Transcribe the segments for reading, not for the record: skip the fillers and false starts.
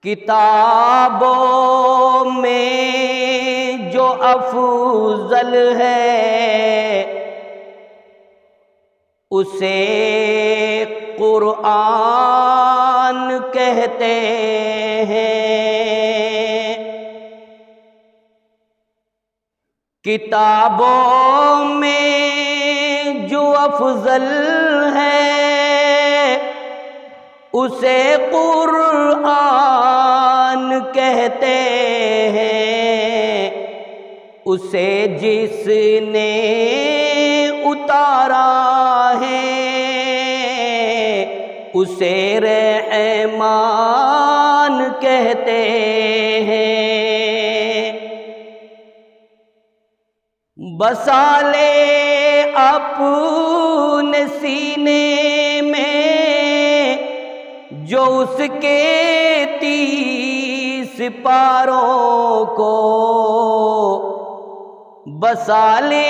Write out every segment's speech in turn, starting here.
کتابوں میں جو افضل ہے اسے قرآن کہتے ہیں۔ کتابوں میں جو افضل ہے اسے قرآن کہتے ہیں، اسے جس نے اتارا ہے اسے رحمان کہتے ہیں۔ بسا لے اپنے سینے میں جو اس کے 30 پاروں کو، بسا لے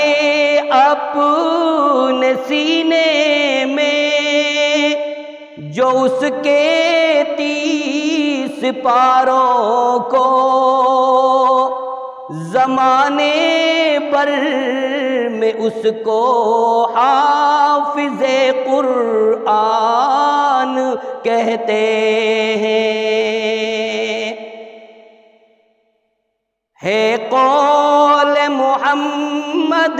اپنے سینے میں جو اس کے 30 پاروں کو، زمانے بھر میں اس کو حافظ قرآن کہتے ہیں۔ ہے قول محمد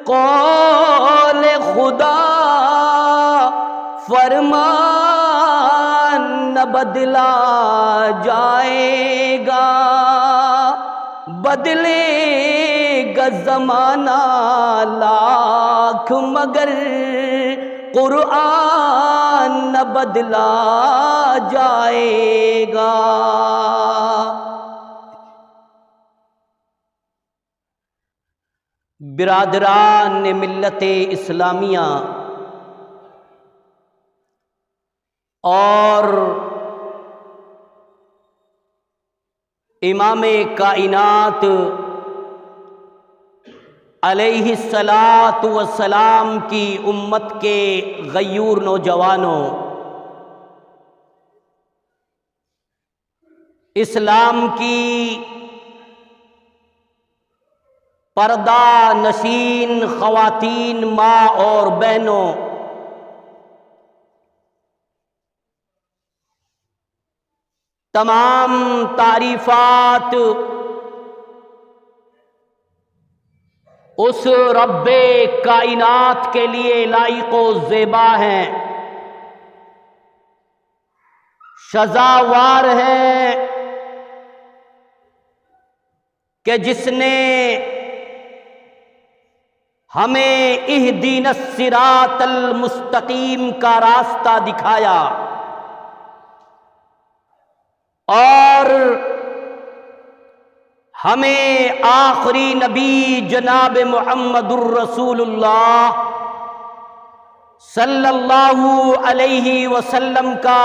قول خدا، فرمان نہ بدلا جائے گا، بدلے گا زمانہ لاکھ مگر قرآن نہ بدلا جائے گا۔ برادران ملت اسلامیہ اور امام کائنات علیہ الصلاۃ والسلام کی امت کے غیور نوجوانوں، اسلام کی پردہ نشین خواتین، ماں اور بہنوں، تمام تعریفات اس رب کائنات کے لیے لائق و زیبا ہیں، سزاوار ہے کہ جس نے ہمیں اہدنا الصراط المستقیم کا راستہ دکھایا اور ہمیں آخری نبی جناب محمد الرسول اللہ صلی اللہ علیہ وسلم کا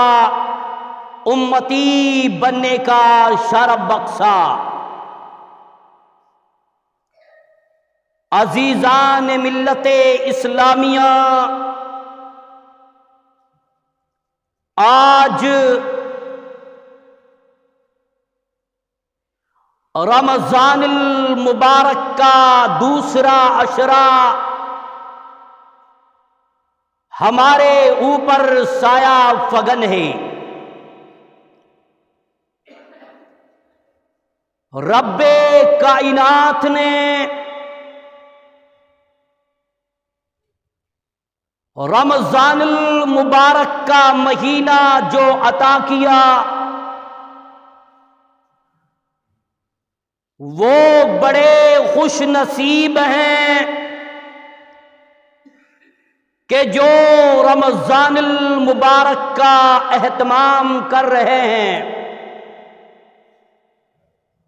امتی بننے کا شرف بخشا۔ عزیزان ملت اسلامیہ، آج رمضان المبارک کا دوسرا عشرہ ہمارے اوپر سایہ فگن ہے۔ رب کائنات نے رمضان المبارک کا مہینہ جو عطا کیا وہ بڑے خوش نصیب ہیں کہ جو رمضان المبارک کا اہتمام کر رہے ہیں،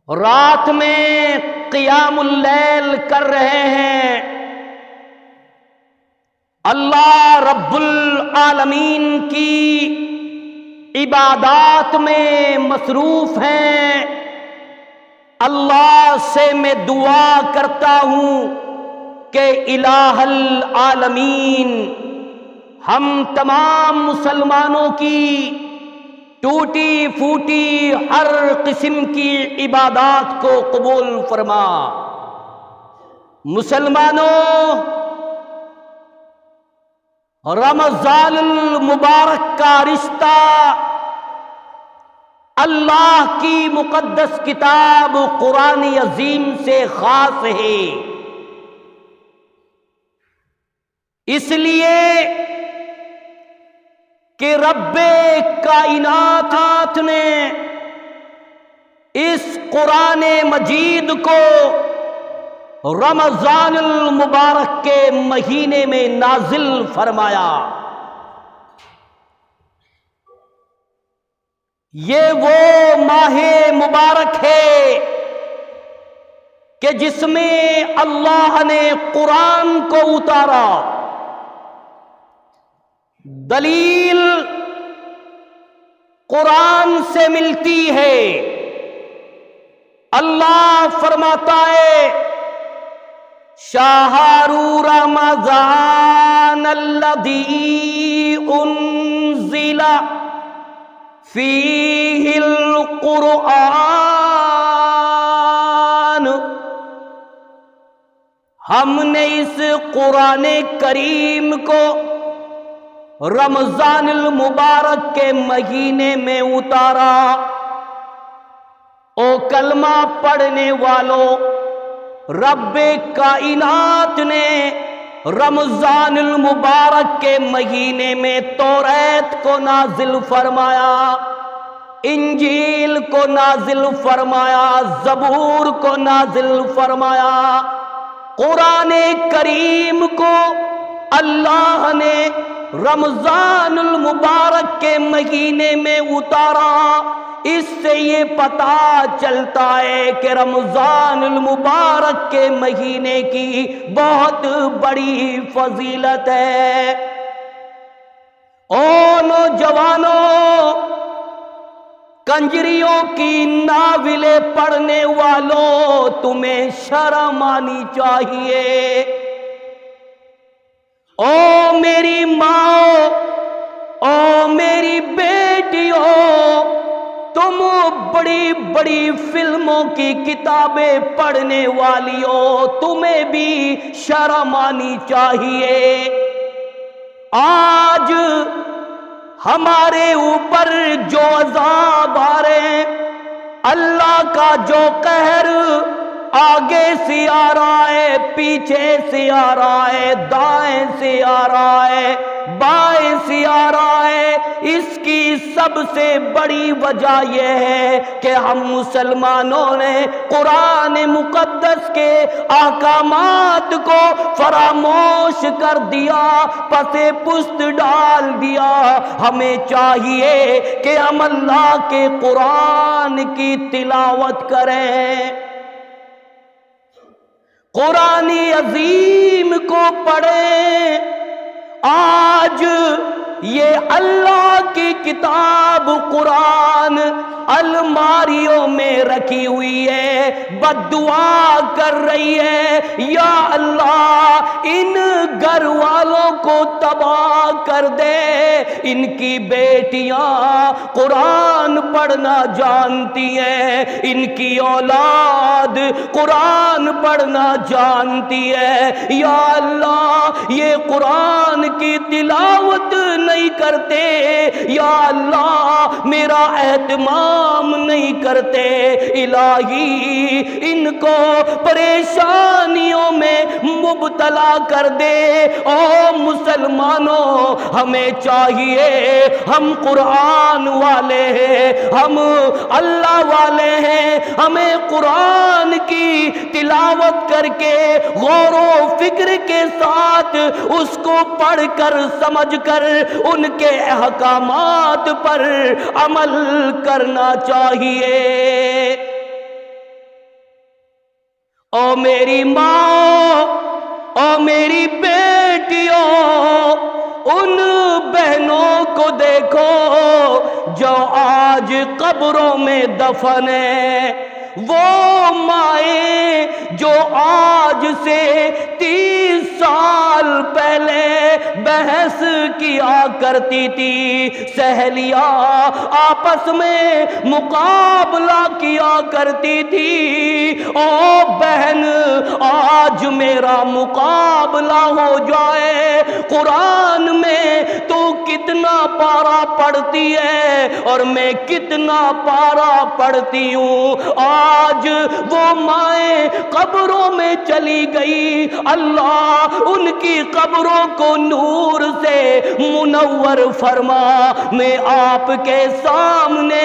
رات میں قیام اللیل کر رہے ہیں، اللہ رب العالمین کی عبادات میں مصروف ہیں۔ اللہ سے میں دعا کرتا ہوں کہ الہ العالمین ہم تمام مسلمانوں کی ٹوٹی پھوٹی ہر قسم کی عبادات کو قبول فرما۔ مسلمانوں، رمضان المبارک کا رشتہ اللہ کی مقدس کتاب قرآن عظیم سے خاص ہے، اس لیے کہ رب کائنات نے اس قرآن مجید کو رمضان المبارک کے مہینے میں نازل فرمایا۔ یہ وہ ماہ مبارک ہے کہ جس میں اللہ نے قرآن کو اتارا۔ دلیل قرآن سے ملتی ہے۔ اللہ فرماتا ہے شہر رمضان الذی انزل فیہ القرآن، ہم نے اس قرآن کریم کو رمضان المبارک کے مہینے میں اتارا۔ او کلمہ پڑھنے والوں، رب کائنات نے رمضان المبارک کے مہینے میں توریت کو نازل فرمایا، انجیل کو نازل فرمایا، زبور کو نازل فرمایا۔ قرآن کریم کو اللہ نے رمضان المبارک کے مہینے میں اتارا۔ اس سے یہ پتہ چلتا ہے کہ رمضان المبارک کے مہینے کی بہت بڑی فضیلت ہے۔ او نوجوانوں، کنجریوں کی ناولیں پڑھنے والوں، تمہیں شرم آنی چاہیے۔ او میری ماں، او میری بیٹیوں، تم بڑی بڑی فلموں کی کتابیں پڑھنے والی ہو، تمہیں بھی شرم آنی چاہیے۔ آج ہمارے اوپر جو عذاب آ رہے ہیں، اللہ کا جو قہر آگے سے آ رہا ہے، پیچھے سے آ رہا ہے، دائیں سے آ رہا ہے، بائیں سے آ رہا ہے، اس کی سب سے بڑی وجہ یہ ہے کہ ہم مسلمانوں نے قرآن مقدس کے احکامات کو فراموش کر دیا، پس پشت ڈال دیا۔ ہمیں چاہیے کہ ہم اللہ کے قرآن کی تلاوت کریں، قرآن عظیم کو پڑھیں۔ آج یہ اللہ کی کتاب قرآن الماریوں میں رکھی ہوئی ہے، بد دعا کر رہی ہے، یا اللہ ان گھر والوں کو تباہ کر دے۔ ان کی بیٹیاں قرآن پڑھنا جانتی ہیں، ان کی اولاد قرآن پڑھنا جانتی ہے، یا اللہ یہ قرآن کی تلاوت نہیں کرتے، یا اللہ میرا اہتمام نہیں کرتے۔ الہی ان کو پریشانیوں میں مبتلا کر دے۔ او مسلمانوں، ہمیں چاہیے، ہم قرآن والے ہیں، ہم اللہ والے ہیں، ہمیں قرآن کی تلاوت کر کے غور و فکر کے ساتھ اس کو پڑھ کر سمجھ کر ان کے احکامات پر عمل کرنا چاہیے۔ او میری ماں، او میری بیٹیوں، ان بہنوں کو دیکھو جو آج قبروں میں دفن ہیں، وہ مائیں جو آج سے 30 سال پہلے بحث کیا کرتی تھی، سہیلیاں آپس میں مقابلہ کیا کرتی تھی، او بہن آج میرا مقابلہ ہو جائے، قرآن میں تو کتنا پارہ پڑھتی ہے اور میں کتنا پارہ پڑھتی ہوں۔ آج وہ مائیں قبروں میں چلی گئی، اللہ ان کی قبروں کو نور سے منور فرما۔ میں آپ کے سامنے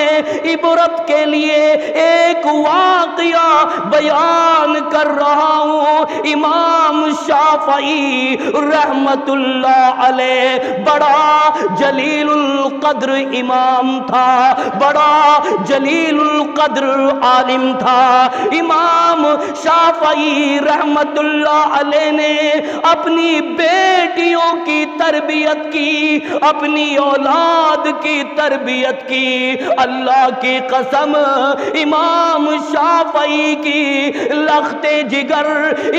عبرت کے لیے ایک واقعہ بیان کر رہا ہوں۔ امام شافعی رحمت اللہ علیہ بڑا جلیل القدر امام تھا، بڑا جلیل القدر عالم تھا۔ امام شافعی رحمت اللہ علیہ نے اپنی بیٹیوں کی تربیت کی، اپنی اولاد کی تربیت کی۔ اللہ کی قسم امام شافعی کی لخت جگر،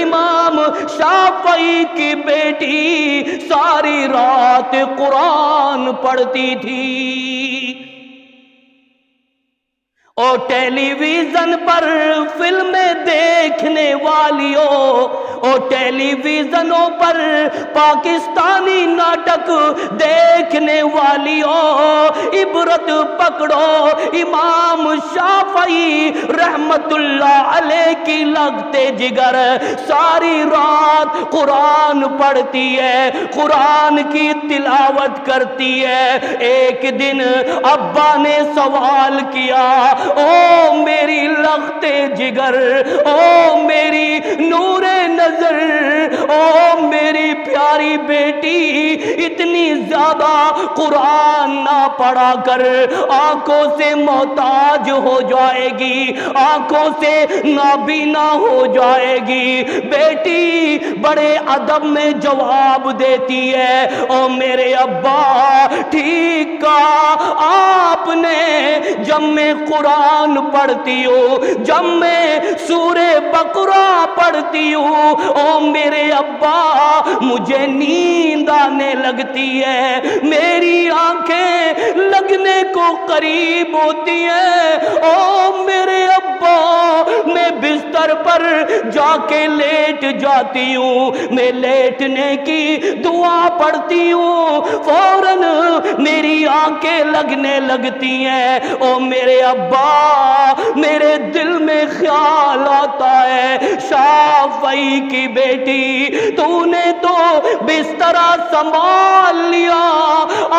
امام شافعی کی بیٹی ساری رات قرآن پڑھتی تھی۔ اور ٹیلی ویژن پر فلمیں دیکھنے والیوں، اور ٹیلی ویژنوں پر پاکستانی ناٹک دیکھنے والیوں، عبرت پکڑو، امام شافعی رحمت اللہ علیہ کی لگتے جگر ساری رات قرآن پڑھتی ہے، قرآن کی تلاوت کرتی ہے۔ ایک دن ابا نے سوال کیا، او میری لختے جگر، او میری نور نظر، او میری پیاری بیٹی، اتنی زیادہ قرآن نہ پڑھا کر، آنکھوں سے محتاج ہو جائے گی، آنکھوں سے نابینا ہو جائے گی۔ بیٹی بڑے ادب میں جواب دیتی ہے، او میرے ابا ٹھیک کہا آپ نے، جب میں قرآن پڑھتی ہوں، جب میں سورہ بقرہ پڑھتی ہوں، او میرے ابا مجھے نیند آنے لگتی ہے، میری آنکھیں لگنے کو قریب ہوتی ہیں، او میرے ابا میں بستر پر جا کے لیٹ جاتی ہوں، میں لیٹنے کی دعا پڑھتی ہوں، فوراً میری آنکھیں لگنے لگتی ہیں۔ او میرے ابا میرے دل میں خیال آتا ہے، شافعی کی بیٹی تو نے تو بسترا سنبھال لیا،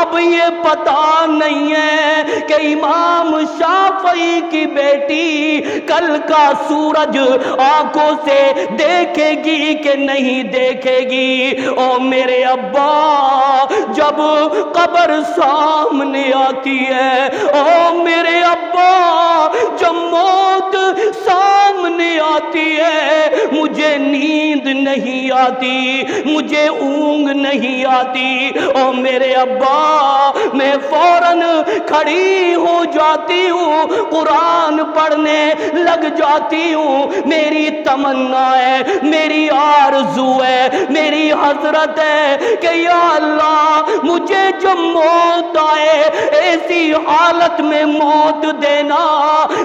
اب یہ پتا نہیں ہے کہ امام شافعی کی بیٹی کل کا سورج آنکھوں سے دیکھے گی کہ نہیں دیکھے گی۔ او میرے ابا جب قبر سامنے آتی ہے، او میرے ابا جب موت سامنے آتی ہے، مجھے نیند نہیں آتی، مجھے اونگ نہیں آتی، او میرے ابا میں فوراً کھڑی ہو جاتی ہوں، قرآن پڑھنے لگ جاتی ہوں۔ میری تمنا ہے، میری آرزو ہے، میری حسرت ہے کہ یا اللہ مجھے جب موت آئے ایسی حالت میں موت دینا،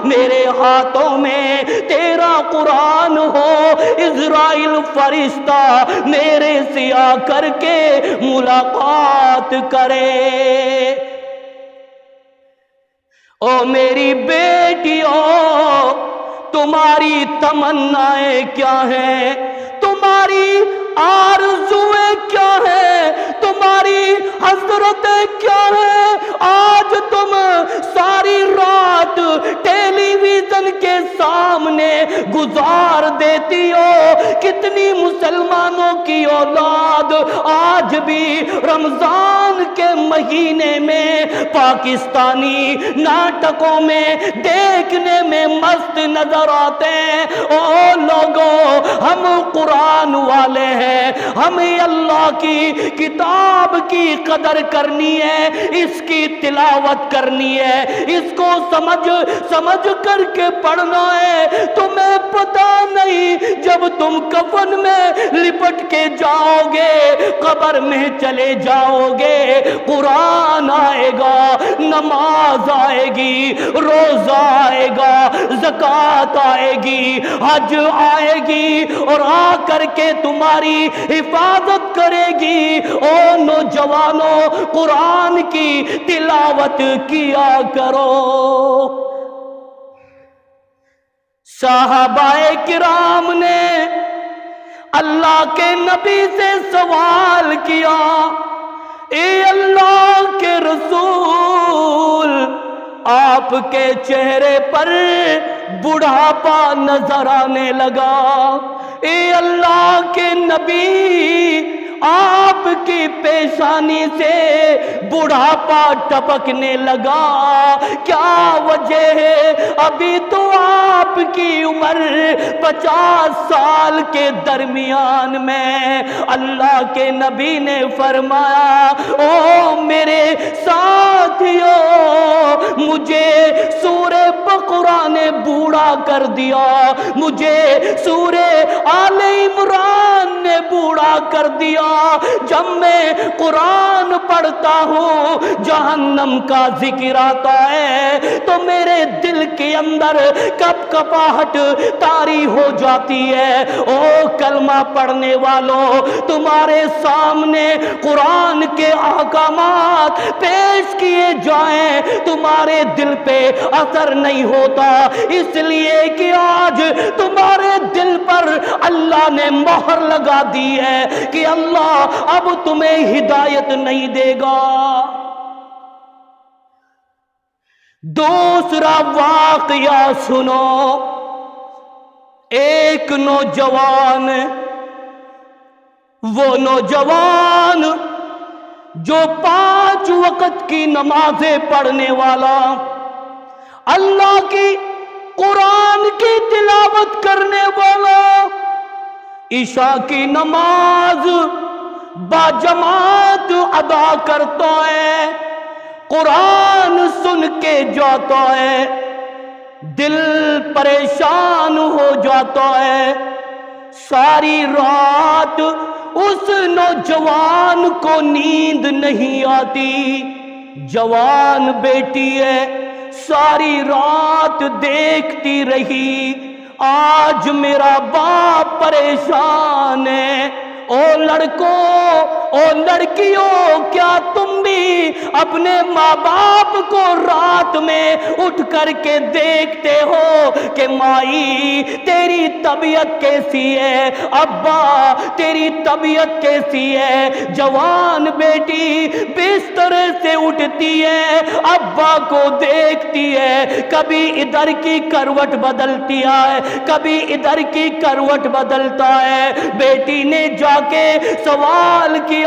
میرے ہاتھوں میں تیرا قرآن ہو، عزرائیل فرشتہ میرے سے آ کر کے ملاقات کرے۔ او میری بیٹیوں تمہاری تمنائیں کیا ہیں، تمہاری آرزویں کیا ہیں، تمہاری حسرتیں کیا ہیں؟ آج تم ساری رات ٹیلی ویژن کے سامنے گزار دیتی ہو۔ کتنی مسلمانوں کی اولاد آج بھی رمضان کے مہینے میں پاکستانی ناٹکوں میں دیکھنے میں مست نظر آتے ہیں۔ او لوگوں ہم قرآن والے ہیں، ہمیں اللہ کی کتاب کی قدر کرنی ہے، اس کی تلاوت کرنی ہے، اس کو سمجھ کر کے پڑھ پڑھنا ہے، تمہیں پتہ نہیں جب تم کفن میں لپٹ کے جاؤ گے، قبر میں چلے جاؤ گے، قرآن آئے گا، نماز آئے گی، روزہ آئے گا، زکوٰۃ آئے گی، حج آئے گی، اور آ کر کے تمہاری حفاظت کرے گی۔ او نوجوانوں، قرآن کی تلاوت کیا کرو۔ صحابہ کرام نے اللہ کے نبی سے سوال کیا، اے اللہ کے رسول، آپ کے چہرے پر بڑھاپا نظر آنے لگا، اے اللہ کے نبی، آپ کی پیشانی سے بڑھاپا ٹپکنے لگا، کیا وجہ ہے؟ ابھی تو آپ کی عمر 50 سال کے درمیان میں۔ اللہ کے نبی نے فرمایا، او میرے ساتھیوں، مجھے سورہ بقرہ نے بوڑھا کر دیا، مجھے سورہ آل عمران نے بوڑھا کر دیا۔ جب میں قرآن پڑھتا ہوں، جہنم کا ذکر آتا ہے تو میرے دل کے اندر کپ کپاہٹ طاری ہو جاتی ہے۔ او کلمہ پڑھنے والوں، تمہارے سامنے قرآن کے احکامات پیش کیے جائیں، تمہارے دل پہ اثر نہیں ہوتا، اس لیے کہ آج تمہارے دل پر اللہ نے مہر لگا دی ہے کہ اللہ اب تمہیں ہدایت نہیں دے گا۔ دوسرا واقعہ سنو، ایک نوجوان، وہ نوجوان جو 5 وقت کی نمازیں پڑھنے والا، اللہ کی قرآن کی تلاوت کرنے والا، عشاء کی نماز باجماعت ادا کرتا ہے، قرآن سن کے جاتا ہے، دل پریشان ہو جاتا ہے۔ ساری رات اس نوجوان کو نیند نہیں آتی، جوان بیٹی ہے، ساری رات دیکھتی رہی، آج میرا باپ پریشان ہے۔ او لڑکوں، او لڑکیوں، کیا تم بھی اپنے ماں باپ کو رات میں اٹھ کر کے دیکھتے ہو کہ مائی تیری طبیعت کیسی ہے، ابا تیری طبیعت کیسی ہے؟ جوان بیٹی بستر سے اٹھتی ہے، ابا کو دیکھتی ہے، کبھی ادھر کی کروٹ بدلتی ہے، کبھی ادھر کی کروٹ بدلتا ہے۔ بیٹی نے جا کے سوال کیا،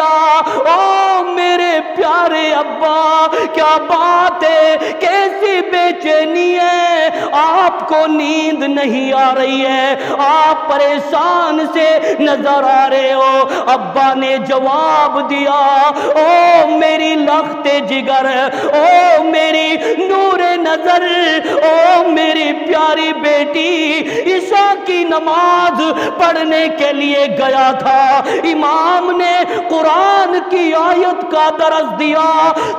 او میرے پیارے ابا، کیا بات ہے؟ کیسی بے چینی ہے؟ آپ کو نیند نہیں آ رہی ہے، آپ پریشان سے نظر آ رہے ہو۔ ابا نے جواب دیا، او میری لخت جگر، او میری نور نظر، او میری پیاری بیٹی، عشاء کی نماز پڑھنے کے لیے گیا تھا، امام نے قرآن کی آیت کا درس دیا،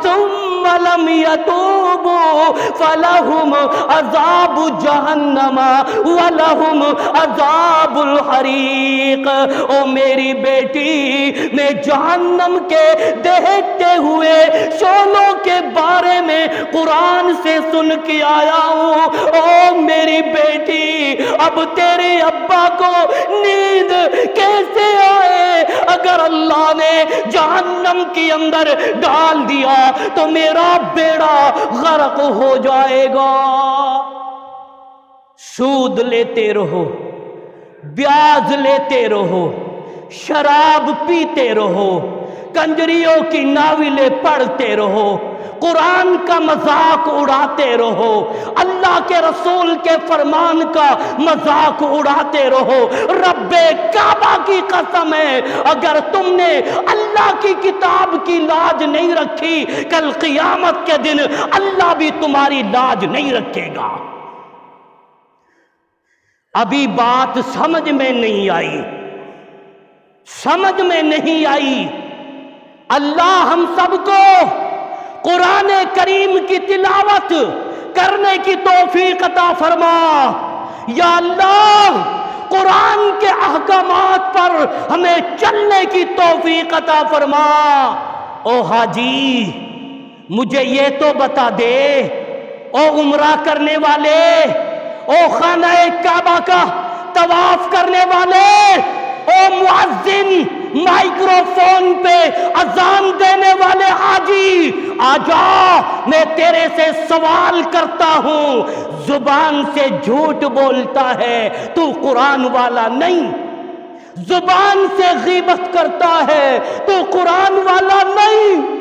ثم لم يتوبوا فلهم عذاب جہنم ولهم عذاب الحریق۔ او میری بیٹی، میں جہنم کے دہتے ہوئے شعلوں کے بارے میں قرآن سے سن کے آیا ہوں۔ او میری بیٹی، اب تیرے ابا کو نیند کیسے آئے؟ اگر اللہ نے جہنم کے اندر ڈال دیا تو میرا بیڑا غرق ہو جائے گا۔ سود لیتے رہو، بیاج لیتے رہو، شراب پیتے رہو، کنجریوں کی ناولیں پڑھتے رہو، قرآن کا مذاق اڑاتے رہو، اللہ کے رسول کے فرمان کا مذاق اڑاتے رہو۔ رب کعبہ کی قسم ہے، اگر تم نے اللہ کی کتاب کی لاج نہیں رکھی، کل قیامت کے دن اللہ بھی تمہاری لاج نہیں رکھے گا۔ ابھی بات سمجھ میں نہیں آئی، سمجھ میں نہیں آئی۔ اللہ ہم سب کو قرآن کریم کی تلاوت کرنے کی توفیق عطا فرما۔ یا اللہ قرآن کے احکامات پر ہمیں چلنے کی توفیق عطا فرما۔ او حاجی مجھے یہ تو بتا دے، او عمرہ کرنے والے، او خانہ کعبہ کا طواف کرنے والے، او مؤذن مائکرو فون پہ اذان دینے والے حاجی، آجا میں تیرے سے سوال کرتا ہوں، زبان سے جھوٹ بولتا ہے تو قرآن والا نہیں، زبان سے غیبت کرتا ہے تو قرآن والا نہیں،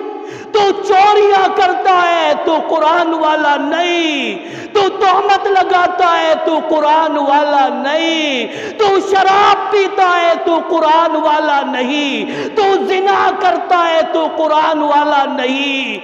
تو چوریاں کرتا ہے تو قرآن والا نہیں، تو تہمت لگاتا ہے تو قرآن والا نہیں، تو شراب پیتا ہے تو قرآن والا نہیں، تو زنا کرتا ہے تو قرآن والا نہیں،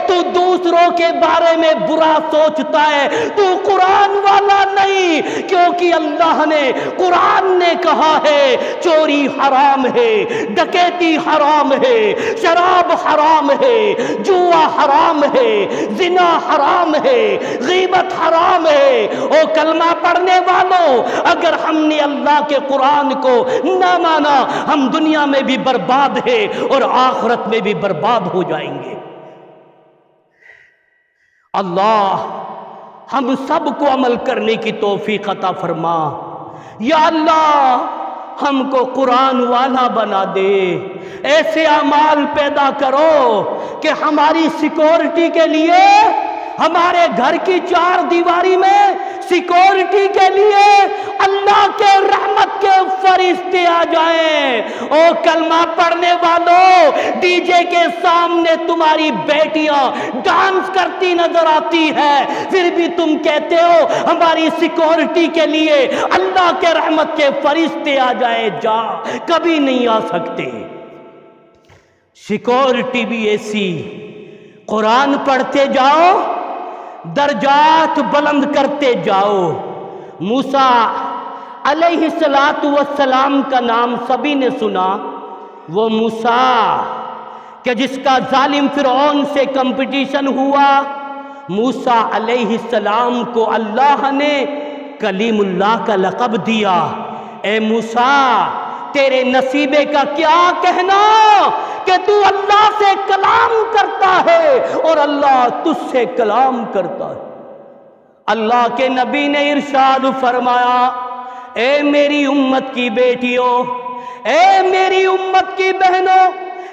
تو دوسروں کے بارے میں برا سوچتا ہے تو قرآن والا نہیں، کیونکہ اللہ نے قرآن نے کہا ہے چوری حرام ہے، ڈکیتی حرام ہے، شراب حرام ہے، جوا حرام ہے، زنا حرام ہے، غیبت حرام ہے۔ او کلمہ پڑھنے والوں، اگر ہم نے اللہ کے قرآن کو نہ مانا ہم دنیا میں بھی برباد ہیں اور آخرت میں بھی برباد ہو جائیں گے۔ اللہ ہم سب کو عمل کرنے کی توفیق عطا فرما۔ یا اللہ ہم کو قرآن والا بنا دے، ایسے اعمال پیدا کرو کہ ہماری سیکورٹی کے لیے، ہمارے گھر کی چار دیواری میں سیکورٹی کے لیے اللہ کے رحمت کے فرشتے آ جائیں۔ او کلمہ پڑھنے والوں، ڈی جے کے سامنے تمہاری بیٹیاں ڈانس کرتی نظر آتی ہے، پھر بھی تم کہتے ہو ہماری سیکورٹی کے لیے اللہ کے رحمت کے فرشتے آ جائیں، جا کبھی نہیں آ سکتے۔ سیکورٹی بھی ایسی، قرآن پڑھتے جاؤ، درجات بلند کرتے جاؤ۔ موسیٰ علیہ السلام کا نام سبھی نے سنا، وہ موسیٰ کہ جس کا ظالم فرعون سے کمپٹیشن ہوا۔ موسیٰ علیہ السلام کو اللہ نے کلیم اللہ کا لقب دیا۔ اے موسیٰ تیرے نصیبے کا کیا کہنا کہ تو اللہ سے کلام کرتا ہے اور اللہ تجھ سے کلام کرتا ہے۔ اللہ کے نبی نے ارشاد فرمایا، اے میری امت کی بیٹیوں، اے میری امت کی بہنوں،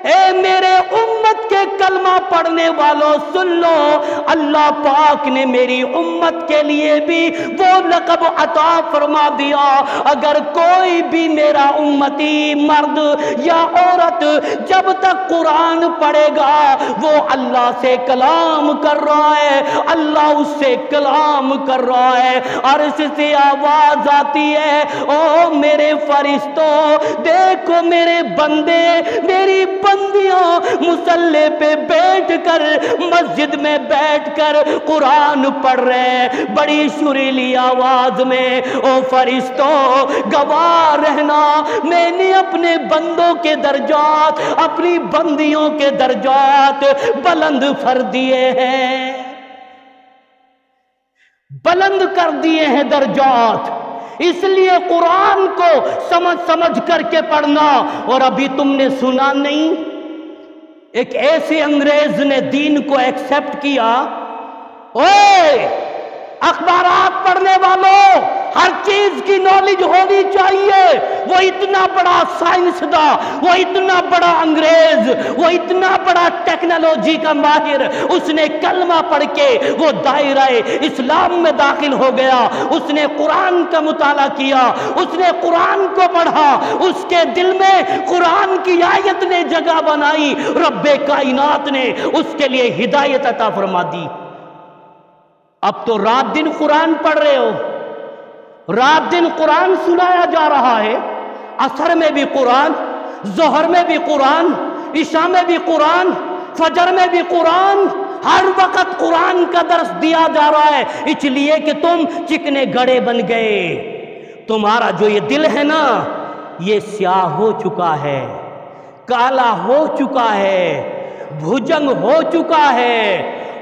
اے میرے امت کے کلمہ پڑھنے والوں، سن لو، اللہ پاک نے میری امت کے لیے بھی وہ لقب عطا فرما دیا، اگر کوئی بھی میرا امتی مرد یا عورت جب تک قرآن پڑھے گا وہ اللہ سے کلام کر رہا ہے، اللہ اس سے کلام کر رہا ہے۔ عرش سے آواز آتی ہے، او میرے فرشتوں دیکھو میرے بندے، میری بندیاں مصلی پہ بیٹھ کر، مسجد میں بیٹھ کر قرآن پڑھ رہے ہیں بڑی سریلی آواز میں۔ او فرشتوں گواہ رہنا، میں نے اپنے بندوں کے درجات، اپنی بندیوں کے درجات بلند کر دیے ہیں، بلند کر دیے ہیں درجات۔ اس لیے قرآن کو سمجھ سمجھ کر کے پڑھنا۔ اور ابھی تم نے سنا نہیں، ایک ایسے انگریز نے دین کو ایکسپٹ کیا۔ اوے اخبارات پڑھنے والوں، ہر چیز کی نالج ہونی چاہیے۔ وہ اتنا بڑا سائنسداں، وہ اتنا بڑا انگریز، وہ اتنا بڑا ٹیکنالوجی کا ماہر، اس نے کلمہ پڑھ کے وہ دائرہ اسلام میں داخل ہو گیا۔ اس نے قرآن کا مطالعہ کیا، اس نے قرآن کو پڑھا، اس کے دل میں قرآن کی آیت نے جگہ بنائی، رب کائنات نے اس کے لیے ہدایت عطا فرما دی۔ اب تو رات دن قرآن پڑھ رہے ہو، رات دن قرآن سنایا جا رہا ہے، عصر میں بھی قرآن، ظہر میں بھی قرآن، عشاء میں بھی قرآن، فجر میں بھی قرآن، ہر وقت قرآن کا درس دیا جا رہا ہے، اس لیے کہ تم چکنے گڑے بن گئے۔ تمہارا جو یہ دل ہے نا یہ سیاہ ہو چکا ہے، کالا ہو چکا ہے، بھجنگ ہو چکا ہے،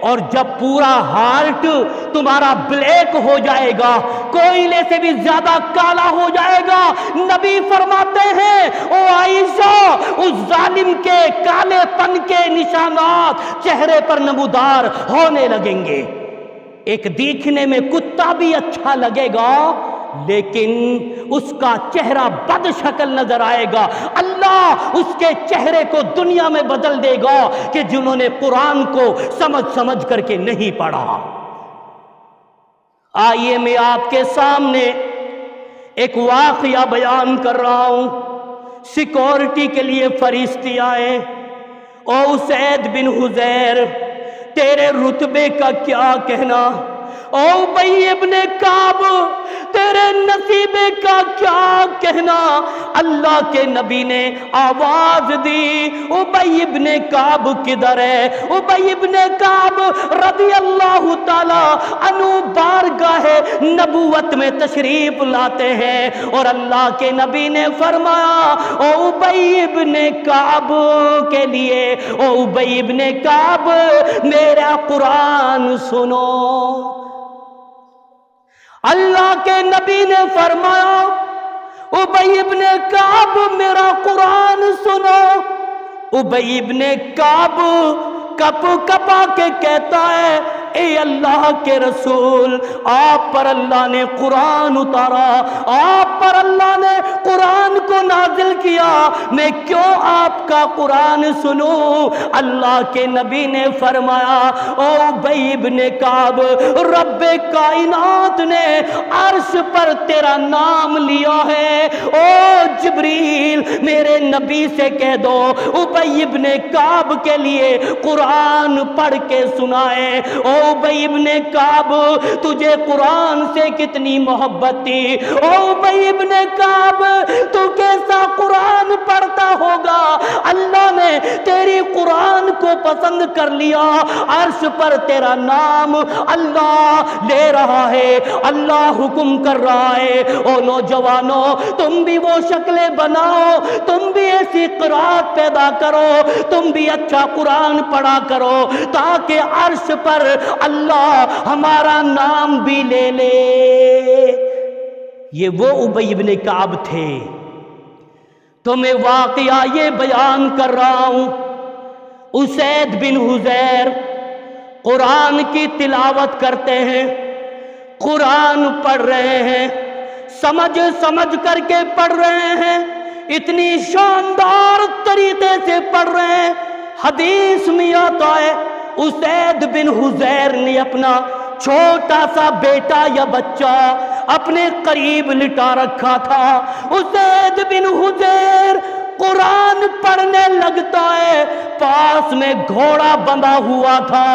اور جب پورا ہارٹ تمہارا بلیک ہو جائے گا، کوئلے سے بھی زیادہ کالا ہو جائے گا، نبی فرماتے ہیں او عائشہ اس ظالم کے کالے پن کے نشانات چہرے پر نمودار ہونے لگیں گے۔ ایک دیکھنے میں کتا بھی اچھا لگے گا لیکن اس کا چہرہ بد شکل نظر آئے گا۔ اللہ اس کے چہرے کو دنیا میں بدل دے گا کہ جنہوں نے قرآن کو سمجھ کر کے نہیں پڑھا۔ آئیے میں آپ کے سامنے ایک واقعہ بیان کر رہا ہوں۔ سیکورٹی کے لیے فرشتے آئے، او اسید بن حذیر تیرے رتبے کا کیا کہنا، او ابی ابن کعب تیرے نصیبے کا کیا کہنا۔ اللہ کے نبی نے آواز دی، ابی ابن کعب کدھر ہے؟ ابی ابن کعب رضی اللہ تعالی عنہ بارگاہ نبوت میں تشریف لاتے ہیں، اور اللہ کے نبی نے فرمایا او ابی ابن کعب کے لیے، او ابی ابن کعب میرا قرآن سنو۔ اللہ کے نبی نے فرمایا ابی ابن کعب میرا قرآن سنو۔ ابی ابن کعب کپ کپا کے کہتا ہے اے اللہ کے رسول، آپ پر اللہ نے قرآن اتارا، آپ پر اللہ نے قرآن کو نازل کیا، میں کیوں آپ کا قرآن سنوں؟ اللہ کے نبی نے فرمایا او ابی ابن کعب رب کائنات نے عرش پر تیرا نام لیا ہے، او جبریل میرے نبی سے کہہ دو ابی ابن کعب کے لیے قرآن پڑھ کے سنائے۔ او ابی ابن کعب تجھے قرآن سے کتنی محبت تھی، او ابی ابن کعب تو کیسا قرآن پڑھتا ہوگا، اللہ نے تیری قرآن کو پسند کر لیا، عرش پر تیرا نام اللہ لے رہا ہے، اللہ حکم کر رہا ہے۔ او نوجوانوں تم بھی وہ شکلیں بناؤ، تم بھی ایسی قرآت پیدا کرو، تم بھی اچھا قرآن پڑھا کرو تاکہ عرش پر اللہ ہمارا نام بھی لے لے۔ یہ وہ ابی ابن کعب تھے۔ تو میں واقعہ یہ بیان کر رہا ہوں، اسید بن حذیر قرآن کی تلاوت کرتے ہیں، قرآن پڑھ رہے ہیں، سمجھ کر کے پڑھ رہے ہیں، اتنی شاندار طریقے سے پڑھ رہے ہیں۔ حدیث میں آتا ہے اسید بن حذیر نے اپنا چھوٹا سا بیٹا یا بچہ اپنے قریب لٹا رکھا تھا۔ اسید بن حذیر قرآن پڑھنے لگتا ہے، پاس میں گھوڑا بندھا ہوا تھا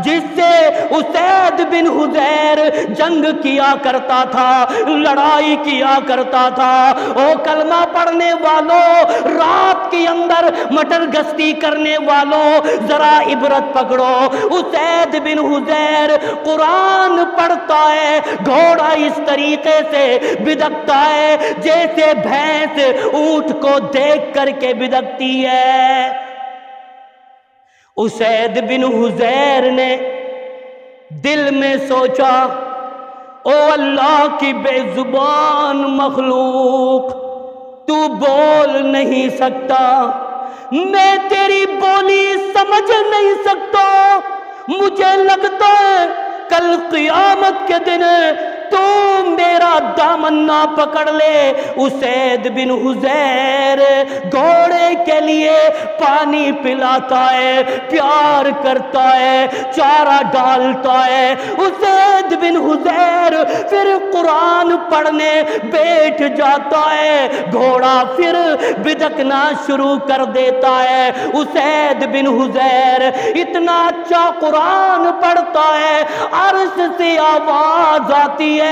جس سے اسید بن حذیر جنگ کیا کرتا تھا، لڑائی کیا کرتا تھا۔ او کلمہ پڑھنے والوں، رات کے اندر مٹر گشتی کرنے والوں، ذرا عبرت پکڑو۔ اسید بن حذیر قرآن پڑھتا ہے، گھوڑا اس طریقے سے بدکتا ہے جیسے بھینس اونٹ کو دیکھ کر کے بدکتی ہے۔ اسید بن حذیر نے دل میں سوچا او اللہ کی بے زبان مخلوق، تو بول نہیں سکتا، میں تیری بولی سمجھ نہیں سکتا، مجھے لگتا ہے کل قیامت کے دن تو میرا دامن نہ پکڑ لے۔ اسید بن حذیر گھوڑے کے لیے پانی پلاتا ہے، پیار کرتا ہے، چارہ ڈالتا ہے۔ اسید بن حذیر پھر قرآن پڑھنے بیٹھ جاتا ہے، گھوڑا پھر بدکنا شروع کر دیتا ہے۔ اسید بن حذیر اتنا اچھا قرآن پڑھتا ہے، عرش سے آواز آتی ہے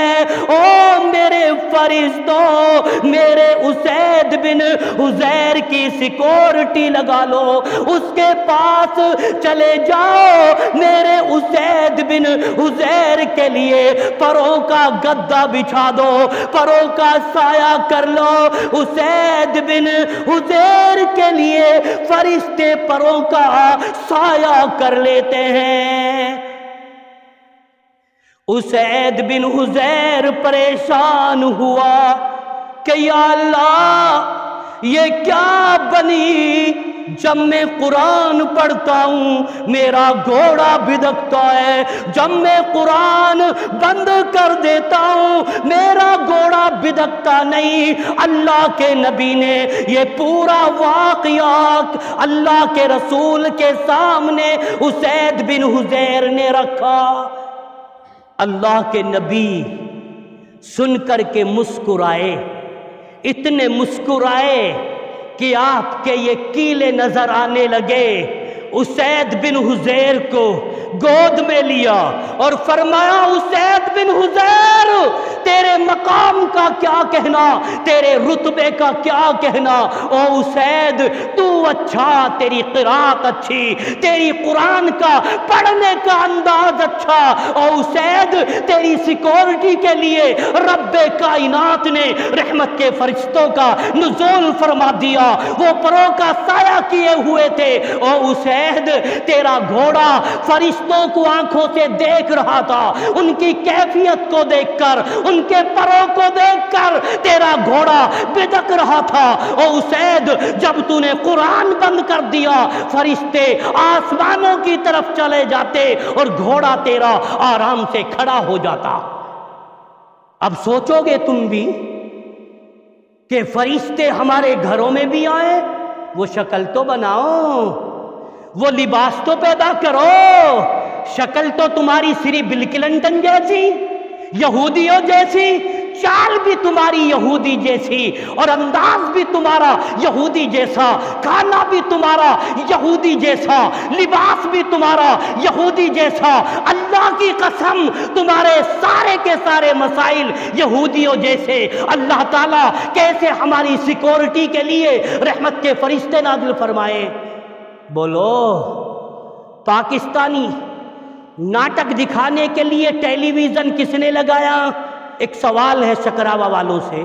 او میرے فرشتوں، میرے اسید بن حذیر کی سیکورٹی لگا لو، اس کے پاس چلے جاؤ، میرے اسید بن حذیر کے کے لیے پروں کا گدا بچھا دو، پروں کا سایہ کر لو۔ اسید بن حضیر کے لیے فرشتے پروں کا سایہ کر لیتے ہیں۔ اسید بن حضیر پریشان ہوا کہ یا اللہ یہ کیا بنی، جب میں قرآن پڑھتا ہوں میرا گھوڑا بھدکتا ہے، جب میں قرآن بند کر دیتا ہوں میرا گھوڑا بھدکتا نہیں۔ اللہ کے نبی نے یہ پورا واقعہ اللہ کے رسول کے سامنے اسید بن حضیر نے رکھا۔ اللہ کے نبی سن کر کے مسکرائے، اتنے مسکرائے کہ آپ کے یہ کیلے نظر آنے لگے۔ اسید بن حضیر کو گود میں لیا اور فرمایا اسید بن حضیر تیرے مقام کا کیا کہنا، تیرے رتبے کا کیا کہنا۔ او اسید تو اچھا، تیری قرات اچھی، تیری قرآن کا پڑھنے کا انداز اچھا۔ او اسید تیری سیکورٹی کے لیے رب کائنات نے رحمت کے فرشتوں کا نزول فرما دیا، وہ پروں کا سایہ کیے ہوئے تھے۔ او اسید تیرا گھوڑا فرشتوں کو آنکھوں سے دیکھ رہا تھا، ان کی کیفیت کو دیکھ کر، ان کے پروں کو دیکھ کر تیرا گھوڑا بھدک رہا تھا۔ او اسید جب تو نے قرآن بند کر دیا فرشتے آسمانوں کی طرف چلے جاتے اور گھوڑا تیرا آرام سے کھڑا ہو جاتا۔ اب سوچو گے تم بھی کہ فرشتے ہمارے گھروں میں بھی آئیں؟ وہ شکل تو بناؤ، وہ لباس تو پیدا کرو۔ شکل تو تمہاری سری بل کلنٹن جیسی، یہودیوں جیسی، چال بھی تمہاری یہودی جیسی، اور انداز بھی تمہارا یہودی جیسا، کھانا بھی تمہارا یہودی جیسا، لباس بھی تمہارا یہودی جیسا۔ اللہ کی قسم تمہارے سارے کے سارے مسائل یہودیوں جیسے۔ اللہ تعالیٰ کیسے ہماری سیکورٹی کے لیے رحمت کے فرشتے نازل فرمائے؟ بولو، پاکستانی ناٹک دکھانے کے لیے ٹیلی ویژن کس نے لگایا؟ ایک سوال ہے شکراوا والوں سے،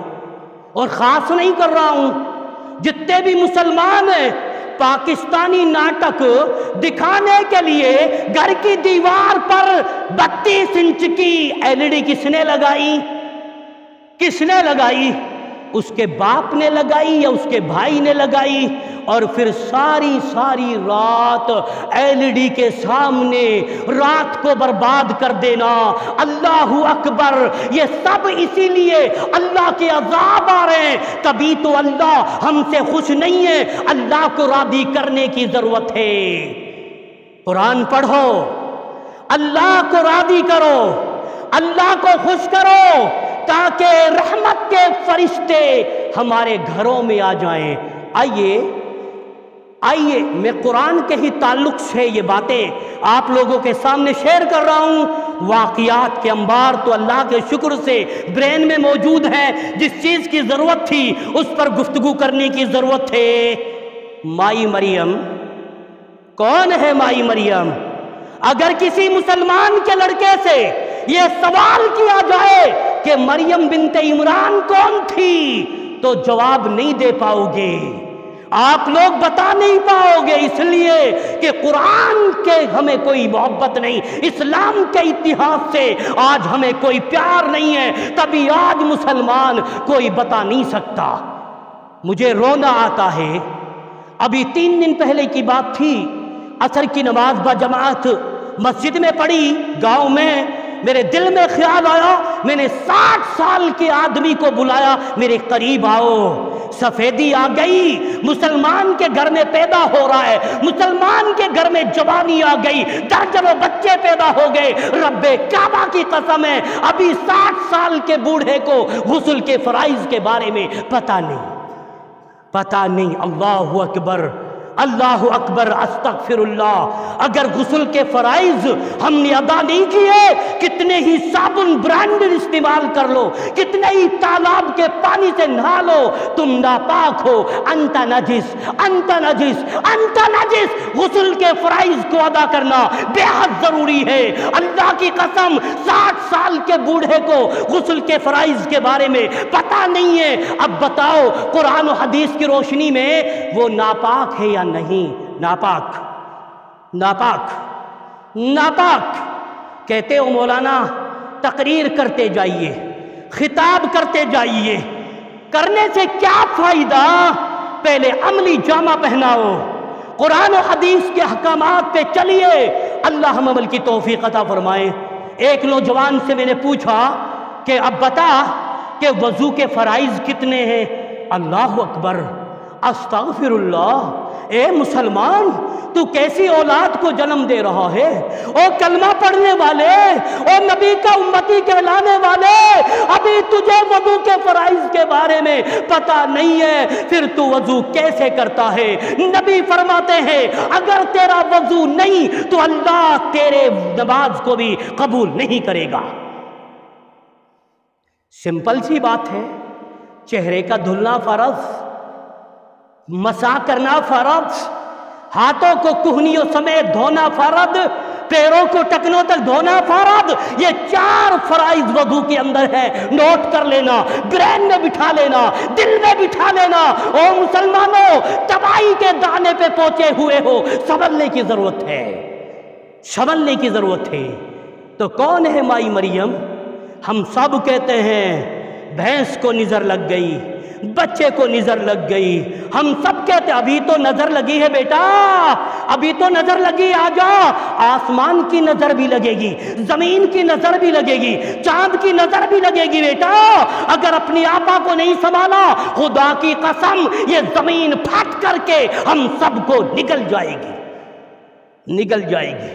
اور خاص نہیں کر رہا ہوں، جتنے بھی مسلمان ہیں پاکستانی ناٹک دکھانے کے لیے گھر کی دیوار پر 32 انچ کی LED کس نے لگائی؟ کس نے لگائی؟ اس کے باپ نے لگائی یا اس کے بھائی نے لگائی؟ اور پھر ساری رات LED کے سامنے رات کو برباد کر دینا۔ اللہ اکبر! یہ سب اسی لیے اللہ کے عذاب آ رہے ہیں۔ کبھی تو اللہ ہم سے خوش نہیں ہے، اللہ کو راضی کرنے کی ضرورت ہے۔ قرآن پڑھو، اللہ کو راضی کرو، اللہ کو خوش کرو، تاکہ رحمت کے فرشتے ہمارے گھروں میں آ جائیں۔ آئیے میں قرآن کے ہی تعلق سے یہ باتیں آپ لوگوں کے سامنے شیئر کر رہا ہوں۔ واقعات کے انبار تو اللہ کے شکر سے برین میں موجود ہیں، جس چیز کی ضرورت تھی اس پر گفتگو کرنے کی ضرورت ہے۔ مائی مریم کون ہے؟ مائی مریم، اگر کسی مسلمان کے لڑکے سے یہ سوال کیا جائے کہ مریم بنت عمران کون تھی تو جواب نہیں دے پاؤ گے، آپ لوگ بتا نہیں پاؤ گے، اس لیے کہ قرآن کے ہمیں کوئی محبت نہیں، اسلام کے اتحاد سے آج ہمیں کوئی پیار نہیں ہے، تبھی آج مسلمان کوئی بتا نہیں سکتا۔ مجھے رونا آتا ہے، ابھی 3 دن پہلے کی بات تھی، عصر کی نماز بجماعت مسجد میں پڑھی گاؤں میں، میرے دل میں خیال آیا، میں نے 60 سال کے آدمی کو بلایا، میرے قریب آؤ۔ سفیدی آ گئی، مسلمان کے گھر میں پیدا ہو رہا ہے، مسلمان کے گھر میں جوانی آ گئی، درجنوں بچے پیدا ہو گئے۔ رب کعبہ کی قسم ہے ابھی 60 سال کے بوڑھے کو غسل کے فرائض کے بارے میں پتہ نہیں۔ اللہ اکبر! اللہ اکبر استغفر اللہ۔ اگر غسل کے فرائض ہم نے ادا نہیں کیے، کتنے ہی صابن برانڈڈ استعمال کر لو، کتنے ہی تالاب کے پانی سے نہا لو، تم ناپاک ہو۔ انت نجس، انت نجس، انت نجس۔ غسل کے فرائض کو ادا کرنا بے حد ضروری ہے۔ اللہ کی قسم 60 سال کے بوڑھے کو غسل کے فرائض کے بارے میں پتہ نہیں ہے۔ اب بتاؤ قرآن و حدیث کی روشنی میں وہ ناپاک ہے یا نہیں؟ ناپاک، ناپاک، ناپاک۔ کہتے ہو مولانا تقریر کرتے جائیے، خطاب کرتے جائیے، کرنے سے کیا فائدہ؟ پہلے عملی جامہ پہناؤ، قرآن و حدیث کے احکامات پہ چلیے، اللہ ہم عمل کی توفیق عطا فرمائے۔ ایک نوجوان سے میں نے پوچھا کہ اب بتا کہ وضو کے فرائض کتنے ہیں؟ اللہ اکبر، استغفر اللہ۔ اے مسلمان، تو کیسی اولاد کو جنم دے رہا ہے؟ او کلمہ پڑھنے والے، او نبی کا امتی کہلانے والے، ابھی تجھے وضو کے فرائض کے بارے میں پتہ نہیں ہے، پھر تو وضو کیسے کرتا ہے؟ نبی فرماتے ہیں اگر تیرا وضو نہیں تو اللہ تیرے نماز کو بھی قبول نہیں کرے گا۔ سمپل سی بات ہے، چہرے کا دھلنا فرض، مسح کرنا فرض، ہاتھوں کو کہنیوں سمیت دھونا فرض، پیروں کو ٹکنوں تک دھونا فرض۔ یہ 4 فرائض وضو کے اندر ہے، نوٹ کر لینا، برین میں بٹھا لینا، دل میں بٹھا لینا۔ او مسلمانوں، تباہی کے دانے پہ پہنچے ہوئے ہو، سنبھلنے کی ضرورت ہے، سنبھلنے کی ضرورت ہے۔ تو کون ہے مائی مریم؟ ہم سب کہتے ہیں بھینس کو نظر لگ گئی، بچے کو نظر لگ گئی، ہم سب کہتے ابھی تو نظر لگی ہے بیٹا، ابھی تو نظر لگی، آ جا۔ آسمان کی نظر بھی لگے گی، زمین کی نظر بھی لگے گی، چاند کی نظر بھی لگے گی بیٹا۔ اگر اپنی آپا کو نہیں سنبھالا، خدا کی قسم یہ زمین پھٹ کر کے ہم سب کو نگل جائے گی، نگل جائے گی۔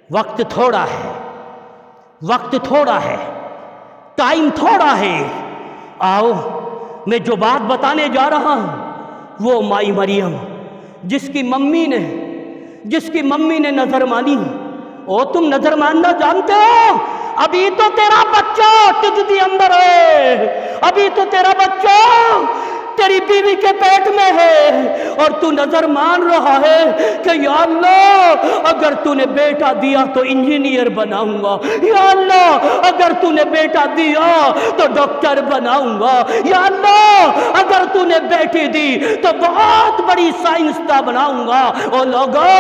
وقت تھوڑا ہے، وقت تھوڑا ہے، ٹائم تھوڑا ہے۔ آؤ میں جو بات بتانے جا رہا ہوں وہ مائی مریم جس کی ممی نے نظر مانی۔ او تم نظر ماننا جانتے ہو؟ ابھی تو تیرا بچہ تجدی اندر ہے، ابھی تو تیرا بچہ تیری بیوی کے پیٹ میں ہے، اور تو نظر مان رہا ہے کہ یا اللہ اگر تو نے بیٹا دیا تو انجینئر بناؤں گا، یا اللہ اگر تو نے بیٹا دیا تو ڈاکٹر بناؤں گا، یا اللہ اگر تو نے بیٹی دی تو بہت بڑی سائنسداں بناؤں گا۔ او لوگو،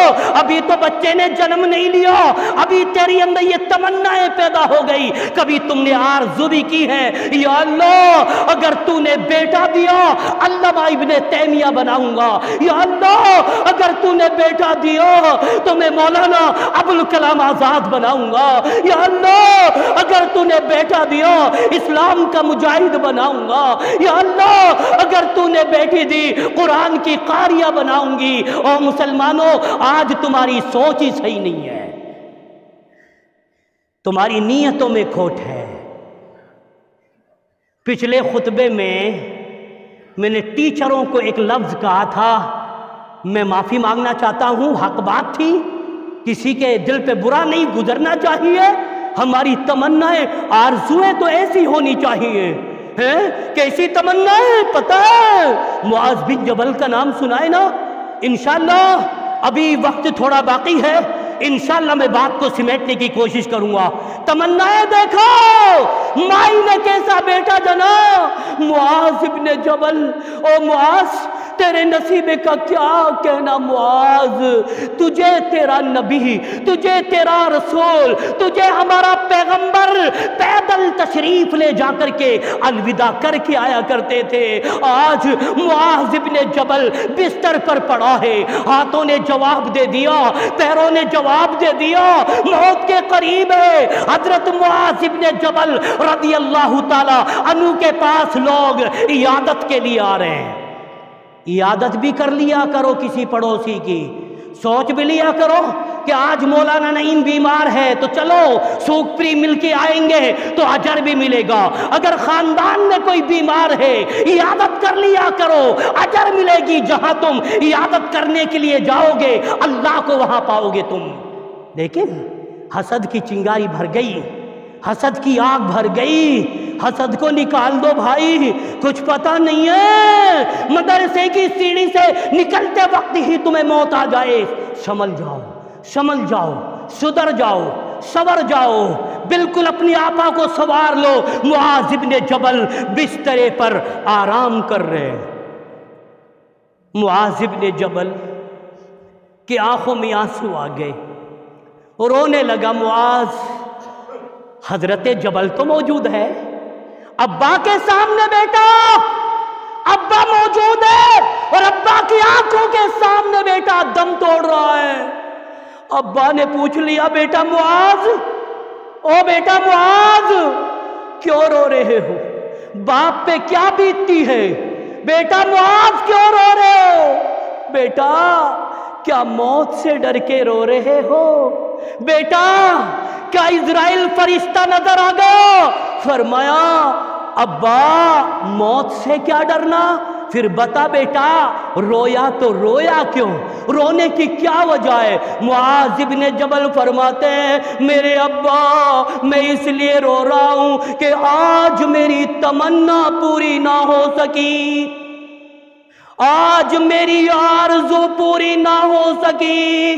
ابھی تو بچے نے جنم نہیں لیا، ابھی تیری اندر یہ تمنائیں پیدا ہو گئی، کبھی تم نے آرزو بھی کی ہے، یا اللہ اگر تو نے بیٹا دیا علامہ ابن تیمیہ بناؤں گا، یا اللہ اگر تو نے بیٹا دیا تو میں مولانا ابوالکلام آزاد بناؤں گا، یا اللہ اگر تو نے بیٹا دیا اسلام کا مجاہد بناؤں گا، یا اللہ اگر تو نے بیٹی دی قرآن کی قاریہ بناؤں گی۔ اور مسلمانوں، آج تمہاری سوچ ہی صحیح نہیں ہے، تمہاری نیتوں میں کھوٹ ہے۔ پچھلے خطبے میں نے ٹیچروں کو ایک لفظ کہا تھا، میں معافی مانگنا چاہتا ہوں، حق بات تھی، کسی کے دل پہ برا نہیں گزرنا چاہیے۔ ہماری تمنائیں آرزویں تو ایسی ہونی چاہیے، کیسی تمنائیں؟ پتہ ہے معاذ بن جبل کا نام سنائے نا؟ انشاءاللہ ابھی وقت تھوڑا باقی ہے، انشاءاللہ میں بات کو سمیٹنے کی کوشش کروں گا۔ تمنائیں دیکھو، مائی نے کیسا بیٹا جنا، معاذ ابن جبل۔ او معاذ تیرے نصیبے کا کیا کہنا معاذ، تجھے تیرا نبی، تجھے تیرا رسول، تجھے ہمارا پیغمبر پیدل تشریف لے جا کر کے الوداع کر کے آیا کرتے تھے۔ آج معاذ ابن جبل بستر پر پڑا ہے، ہاتھوں نے جواب دے دیا، پیروں نے جواب دے دیا، موت کے قریب ہے۔ حضرت معاذ ابن جبل رضی اللہ تعالی عنہ کے پاس لوگ عیادت کے لیے آ رہے ہیں۔ عیادت بھی کر لیا کرو کسی پڑوسی کی، سوچ بھی لیا کرو کہ آج مولانا نعیم بیمار ہے تو چلو سوک فری مل کے آئیں گے تو اجر بھی ملے گا، اگر خاندان میں کوئی بیمار ہے عیادت کر لیا کرو، اجر ملے گی، جہاں تم عیادت کرنے کے لیے جاؤ گے اللہ کو وہاں پاؤ گے تم۔ لیکن حسد کی چنگاری بھر گئی، حسد کی آگ بھر گئی، حسد کو نکال دو بھائی، کچھ پتہ نہیں ہے مدرسے کی سیڑھی سے نکلتے وقت ہی تمہیں موت آ جائے، سنبھل جاؤ، سنبھل جاؤ، سدھر جاؤ، سنور جاؤ، بالکل اپنی آپا کو سنوار لو۔ معاذ ابن جبل بسترے پر آرام کر رہے، معاذ ابن جبل کی آنکھوں میں آنسو آ گئے، رونے لگا معاذ۔ حضرت جبل تو موجود ہے، ابا کے سامنے بیٹا، ابا موجود ہے اور ابا کی آنکھوں کے سامنے بیٹا دم توڑ رہا ہے۔ ابا نے پوچھ لیا بیٹا معاذ، او بیٹا معاذ کیوں رو رہے ہو؟ باپ پہ کیا بیتتی ہے؟ بیٹا معاذ کیوں رو رہے ہو؟ بیٹا کیا موت سے ڈر کے رو رہے ہو؟ بیٹا کیا اسرائیل فرشتہ نظر آ گیا؟ فرمایا ابا موت سے کیا ڈرنا؟ پھر بتا بیٹا رویا تو رویا کیوں؟ رونے کی کیا وجہ ہے؟ معاذ ابن جبل فرماتے ہیں میرے ابا میں اس لیے رو رہا ہوں کہ آج میری تمنا پوری نہ ہو سکی، آج میری آرزو پوری نہ ہو سکی،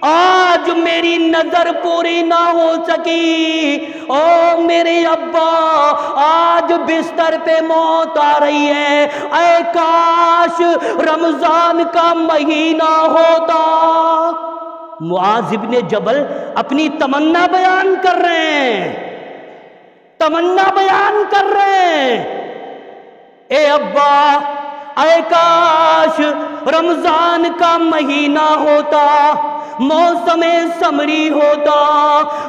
آج میری نظر پوری نہ ہو سکی۔ او میرے ابا آج بستر پہ موت آ رہی ہے، اے کاش رمضان کا مہینہ ہوتا۔ معاذ ابن جبل اپنی تمنا بیان کر رہے ہیں، تمنا بیان کر رہے ہیں، اے ابا اے کاش رمضان کا مہینہ ہوتا، موسم سمری ہوتا،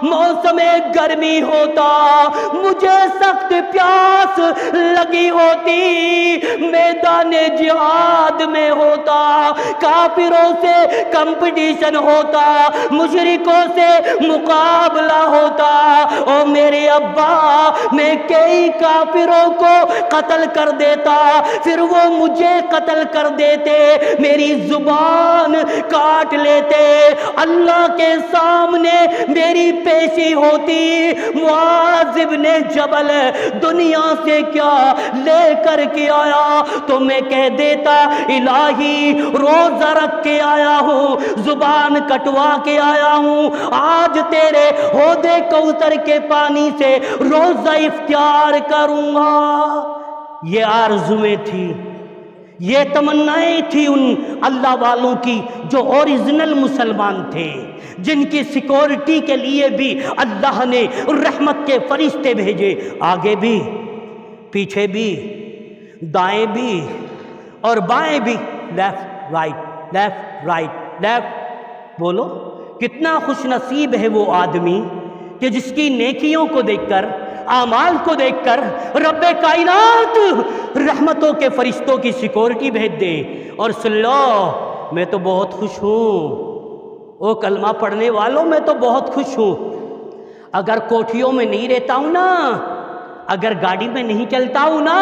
موسم گرمی ہوتا، مجھے سخت پیاس لگی ہوتی، میدان جہاد میں ہوتا، کافروں سے کمپٹیشن ہوتا، مشرکوں سے مقابلہ ہوتا۔ او میرے ابا میں کئی کافروں کو قتل کر دیتا، پھر وہ مجھے قتل کر دیتے، میری زبان کاٹ لیتے، اللہ کے سامنے میری پیشی ہوتی۔ معاذ ابن جبل دنیا سے کیا لے کر کے آیا تو میں کہہ دیتا الہی روزہ رکھ کے آیا ہوں، زبان کٹوا کے آیا ہوں، آج تیرے حوض کوثر کے پانی سے روزہ افطار کروں گا۔ یہ آرزویں تھی، یہ تمنائیں تھی ان اللہ والوں کی جو اوریجنل مسلمان تھے، جن کی سیکورٹی کے لیے بھی اللہ نے رحمت کے فرشتے بھیجے، آگے بھی پیچھے بھی دائیں بھی اور بائیں بھی، left right left right left. بولو کتنا خوش نصیب ہے وہ آدمی کہ جس کی نیکیوں کو دیکھ کر، اعمال کو دیکھ کر رب کائنات رحمتوں کے فرشتوں کی سیکورٹی بھیج دے۔ اور سن لو میں تو بہت خوش ہوں، او کلمہ پڑھنے والوں میں تو بہت خوش ہوں، اگر کوٹھیوں میں نہیں رہتا ہوں نا، اگر گاڑی میں نہیں چلتا ہوں نا،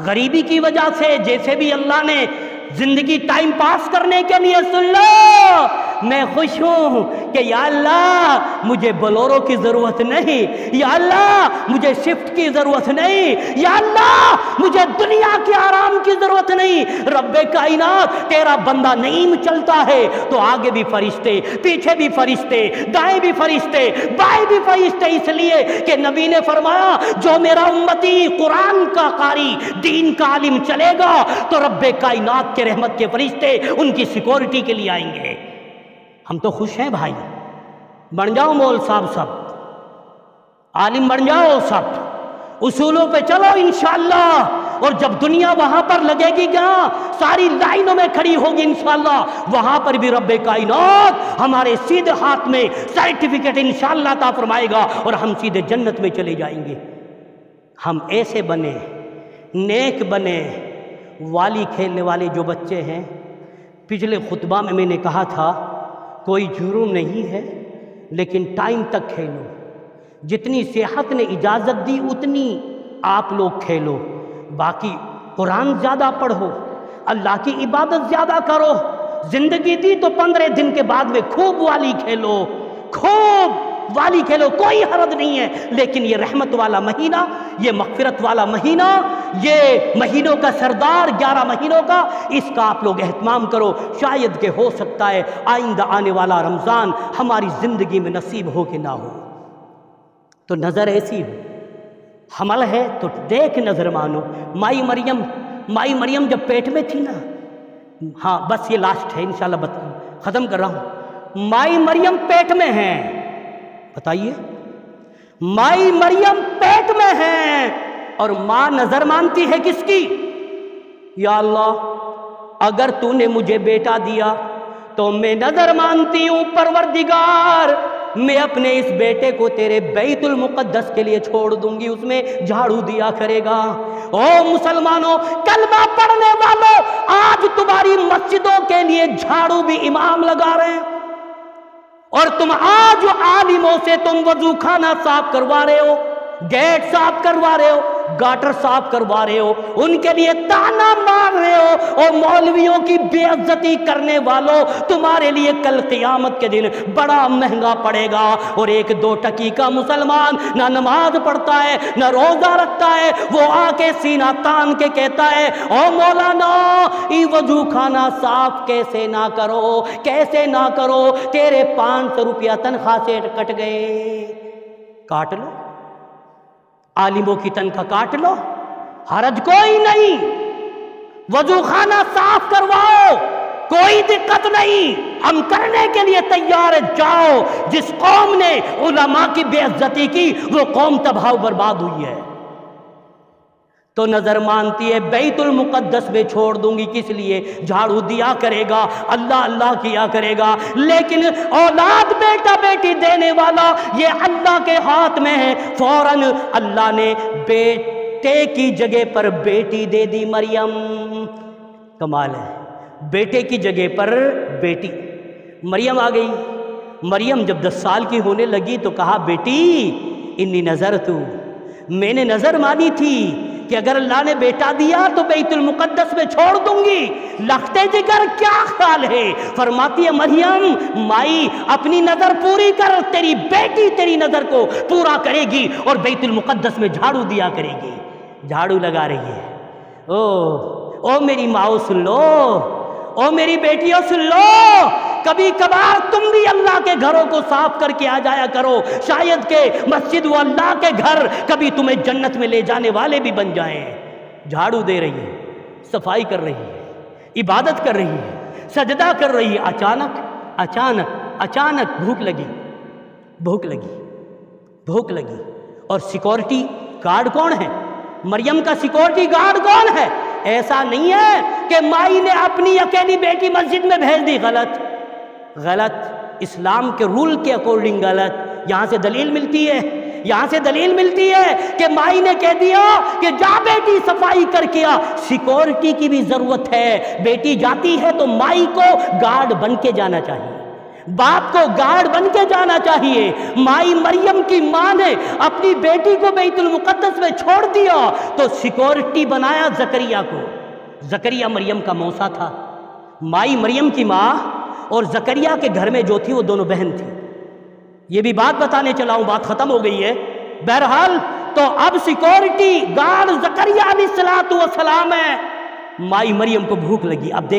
غریبی کی وجہ سے جیسے بھی اللہ نے زندگی ٹائم پاس کرنے کے لیے، سن لو میں خوش ہوں کہ یا اللہ مجھے بلورو کی ضرورت نہیں، یا اللہ مجھے شفٹ کی ضرورت نہیں، یا اللہ مجھے دنیا کے آرام کی ضرورت نہیں۔ رب کائنات تیرا بندہ نعیم چلتا ہے تو آگے بھی فرشتے، پیچھے بھی فرشتے، دائیں بھی فرشتے، بائیں بھی فرشتے، اس لیے کہ نبی نے فرمایا جو میرا امتی قرآن کا قاری، دین کا عالم چلے گا تو رب کائنات کے رحمت کے فرشتے ان کی سیکورٹی کے لیے آئیں گے۔ ہم تو خوش ہیں بھائی، بن جاؤ مول صاحب، سب عالم بن جاؤ، سب اصولوں پہ چلو انشاءاللہ، اور جب دنیا وہاں پر لگے گی کیا ساری لائنوں میں کھڑی ہوگی انشاءاللہ، وہاں پر بھی رب کائنات ہمارے سیدھے ہاتھ میں سرٹیفکیٹ انشاءاللہ عطا فرمائے گا اور ہم سیدھے جنت میں چلے جائیں گے۔ ہم ایسے بنے، نیک بنے، والی کھیلنے والے جو بچے ہیں، پچھلے خطبہ میں نے کہا تھا کوئی جرم نہیں ہے، لیکن ٹائم تک کھیلو، جتنی صحت نے اجازت دی اتنی آپ لوگ کھیلو، باقی قرآن زیادہ پڑھو، اللہ کی عبادت زیادہ کرو، زندگی دی تو 15 دن کے بعد میں خوب والی کھیلو، خوب والی کھیلو، کوئی حرج نہیں ہے، لیکن یہ رحمت والا مہینہ، یہ مغفرت والا مہینہ، یہ مہینوں کا سردار 11 مہینوں کا، اس کا آپ لوگ اہتمام کرو، شاید کہ ہو سکتا ہے آئندہ آنے والا رمضان ہماری زندگی میں نصیب ہو کہ نہ ہو۔ تو نظر ایسی ہو، حمل ہے تو دیکھ نظر مانو۔ مائی مریم جب پیٹ میں تھی نا، ہاں بس یہ لاسٹ ہے انشاءاللہ ختم کر رہا ہوں۔ مائی مریم پیٹ میں ہیں، بتائیے، مائی مریم پیٹ میں ہیں اور ماں نظر مانتی ہے کس کی؟ یا اللہ اگر تو نے مجھے بیٹا دیا تو میں نظر مانتی ہوں پروردگار میں اپنے اس بیٹے کو تیرے بیت المقدس کے لیے چھوڑ دوں گی، اس میں جھاڑو دیا کرے گا۔ او مسلمانوں، کلمہ پڑھنے والوں، آج تمہاری مسجدوں کے لیے جھاڑو بھی امام لگا رہے ہیں، اور تم آج عالموں سے تم وضو خانہ صاف کروا رہے ہو، گیٹ صاف کروا رہے ہو، گاٹر صاف کروا رہے ہو، ان کے لیے تانا مار رہے ہو، اور مولویوں کی بے عزتی کرنے والوں، تمہارے لیے کل قیامت کے دن بڑا مہنگا پڑے گا۔ اور ایک 2 ٹکی کا مسلمان نہ نماز پڑھتا ہے نہ روزہ رکھتا ہے، وہ آ کے سینہ تان کے کہتا ہے او مولانا یہ وضو خانہ صاف کیسے نہ کرو، کیسے نہ کرو، تیرے 500 روپیہ تنخواہ سے کٹ گئے۔ کاٹ لو، عالموں کی تنخواہ کاٹ لو، حرج کوئی نہیں، وضو خانہ صاف کرواؤ، کوئی دقت نہیں، ہم کرنے کے لیے تیار ہے، جاؤ۔ جس قوم نے علماء کی بے عزتی کی وہ قوم تباہ و برباد ہوئی ہے۔ تو نظر مانتی ہے بیت المقدس میں چھوڑ دوں گی، کس لیے؟ جھاڑو دیا کرے گا، اللہ اللہ کیا کرے گا، لیکن اولاد بیٹا بیٹی دینے والا یہ اللہ کے ہاتھ میں ہے۔ فوراً اللہ نے بیٹے کی جگہ پر بیٹی دے دی، مریم۔ کمال ہے، بیٹے کی جگہ پر بیٹی، مریم آ گئی۔ مریم جب 10 سال کی ہونے لگی تو کہا بیٹی انی نظرت، میں نے نظر مانی تھی کہ اگر اللہ نے بیٹا دیا تو بیت المقدس میں چھوڑ دوں گی، لختے جگر کیا خیال ہے؟ فرماتی ہے مریم مائی اپنی نظر پوری کر، تیری بیٹی تیری نظر کو پورا کرے گی اور بیت المقدس میں جھاڑو دیا کرے گی۔ جھاڑو لگا رہی ہے۔ او میری ماؤ سن لو، او میری بیٹیوں سن لو، کبھی کبھار تم بھی اللہ کے گھروں کو صاف کر کے آ جایا کرو، شاید کہ مسجد و اللہ کے گھر کبھی تمہیں جنت میں لے جانے والے بھی بن جائیں۔ جھاڑو دے رہی ہے، صفائی کر رہی ہے، عبادت کر رہی ہے، سجدہ کر رہی ہے، اچانک بھوک لگی اور سیکورٹی گارڈ کون ہے؟ مریم کا سیکورٹی گارڈ کون ہے؟ ایسا نہیں ہے کہ مائی نے اپنی اکیلی بیٹی مسجد میں بھیج دی، غلط، اسلام کے رول کے اکارڈنگ غلط۔ یہاں سے دلیل ملتی ہے کہ مائی نے کہہ دیا کہ جا بیٹی صفائی کر کے آ، سیکورٹی کی بھی ضرورت ہے، بیٹی جاتی ہے تو مائی کو گارڈ بن کے جانا چاہیے، باپ کو گارڈ بن کے جانا چاہیے۔ مائی مریم کی ماں نے اپنی بیٹی کو بیت المقدس میں چھوڑ دیا تو سیکورٹی بنایا زکریا کو۔ زکریا مریم کا موسا تھا، مائی مریم کی ماں اور زکریا کے گھر میں جو تھی وہ دونوں بہن تھی۔ یہ بھی بات بتانے چلا ہوں، بات ختم ہو گئی ہے۔ بہرحال تو اب سیکورٹی گارڈ زکریا علیہ السلام ہے۔ مائی مریم کو بھوک لگی، اب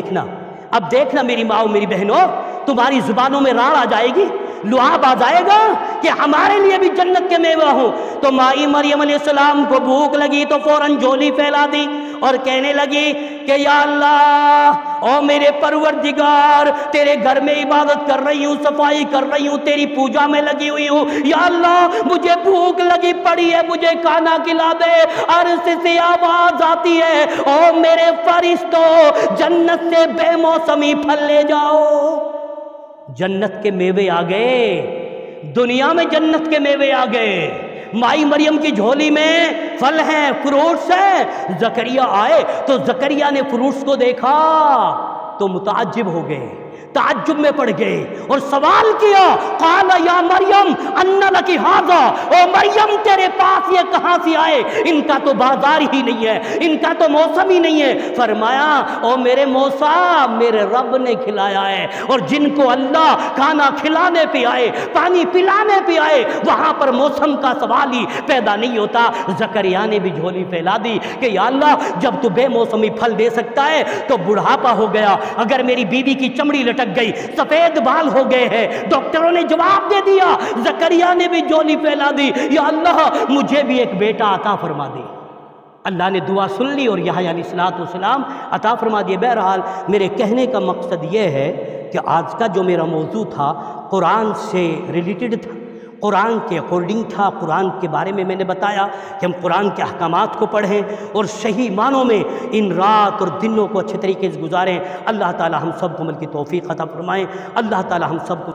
دیکھنا میری ماں اور میری بہنوں، تمہاری زبانوں میں راڑ آ جائے گی، لعاب آ جائے گا کہ ہمارے لیے بھی جنت کے میوہ ہو۔ تو مائی مریم علیہ السلام کو بھوک لگی تو فوراً جھولی پھیلا دی اور کہنے لگی کہ یا اللہ او میرے پروردگار، تیرے گھر میں عبادت کر رہی ہوں، صفائی کر رہی ہوں، تیری پوجا میں لگی ہوئی ہوں، یا اللہ مجھے بھوک لگی پڑی ہے، مجھے کھانا کھلا دے۔ عرش سے آواز آتی ہے او میرے فرشتوں جنت سے بے موسمی پھل لے جاؤ۔ جنت کے میوے آ گئے، دنیا میں جنت کے میوے آ گئے۔ مائی مریم کی جھولی میں پھل ہیں، فروٹس ہیں۔ زکریا آئے تو زکریا نے فروٹس کو دیکھا تو متعجب ہو گئے، تعجب میں پڑ گئے اور سوال کیا، قال یا مریم ان لک ھذا، او مریم تیرے پاس یہ کہاں سے آئے؟ ان کا تو بازار ہی نہیں ہے، ان کا تو موسم ہی نہیں ہے۔ فرمایا او میرے موسیٰ، میرے رب نے کھلایا ہے، اور جن کو اللہ کھانا کھلانے پہ آئے، پانی پلانے پہ آئے، وہاں پر موسم کا سوال ہی پیدا نہیں ہوتا۔ زکریا نے بھی جھولی پھیلا دی کہ یا اللہ جب تو بے موسمی پھل دے سکتا ہے تو بڑھاپا ہو گیا، اگر میری بیوی کی چمڑی لٹک گئی، سفید بال ہو گئے ہیں، ڈاکٹروں نے جواب دے دیا۔ زکریا نے بھی جھولی پھیلا دی، یا اللہ مجھے بھی ایک بیٹا عطا فرما دے۔ اللہ نے دعا سن لی اور یحییٰ علیہ السلام عطا فرما دیے۔ بہرحال میرے کہنے کا مقصد یہ ہے کہ آج کا جو میرا موضوع تھا قرآن سے ریلیٹڈ تھا، قرآن کے اکارڈنگ تھا۔ قرآن کے بارے میں نے بتایا کہ ہم قرآن کے احکامات کو پڑھیں اور صحیح معنوں میں ان رات اور دنوں کو اچھے طریقے سے گزاریں۔ اللہ تعالی ہم سب کو عمل کی توفیق عطا فرمائیں۔ اللہ تعالی ہم سب کو